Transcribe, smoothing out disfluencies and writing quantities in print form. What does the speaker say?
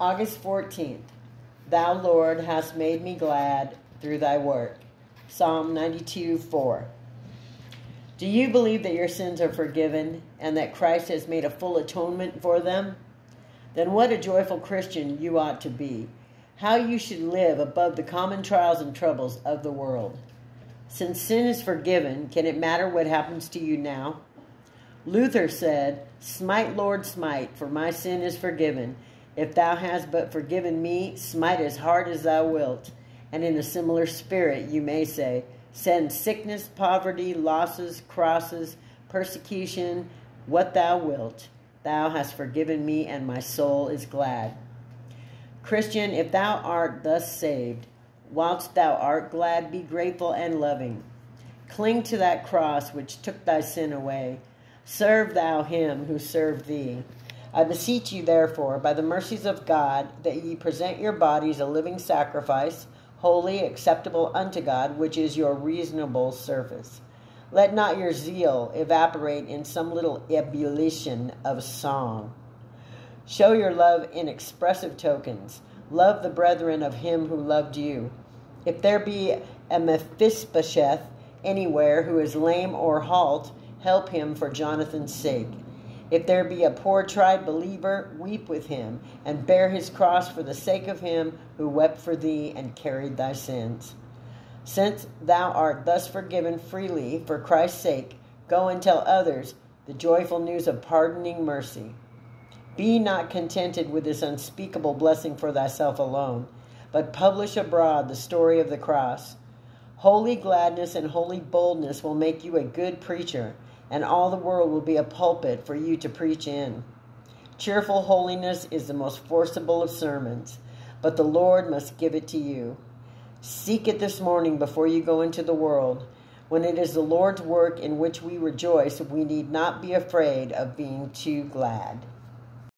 August 14th. Thou, Lord, hast made me glad through thy work. Psalm 92:4. Do you believe that your sins are forgiven and that Christ has made a full atonement for them? Then what a joyful Christian you ought to be. How you should live above the common trials and troubles of the world. Since sin is forgiven, can it matter what happens to you now? Luther said, "Smite, Lord, smite, for my sin is forgiven. If thou hast but forgiven me, smite as hard as thou wilt." And in a similar spirit you may say, "Send sickness, poverty, losses, crosses, persecution, what thou wilt. Thou hast forgiven me, and my soul is glad." Christian, if thou art thus saved, whilst thou art glad, be grateful and loving. Cling to that cross which took thy sin away. Serve thou him who served thee. I beseech you, therefore, by the mercies of God, that ye present your bodies a living sacrifice, holy, acceptable unto God, which is your reasonable service. Let not your zeal evaporate in some little ebullition of song. Show your love in expressive tokens. Love the brethren of him who loved you. If there be a Mephibosheth anywhere who is lame or halt, help him for Jonathan's sake. If there be a poor tried believer, weep with him, and bear his cross for the sake of him who wept for thee and carried thy sins. Since thou art thus forgiven freely for Christ's sake, go and tell others the joyful news of pardoning mercy. Be not contented with this unspeakable blessing for thyself alone, but publish abroad the story of the cross. Holy gladness and holy boldness will make you a good preacher, and all the world will be a pulpit for you to preach in. Cheerful holiness is the most forcible of sermons, but the Lord must give it to you. Seek it this morning before you go into the world. When it is the Lord's work in which we rejoice, we need not be afraid of being too glad.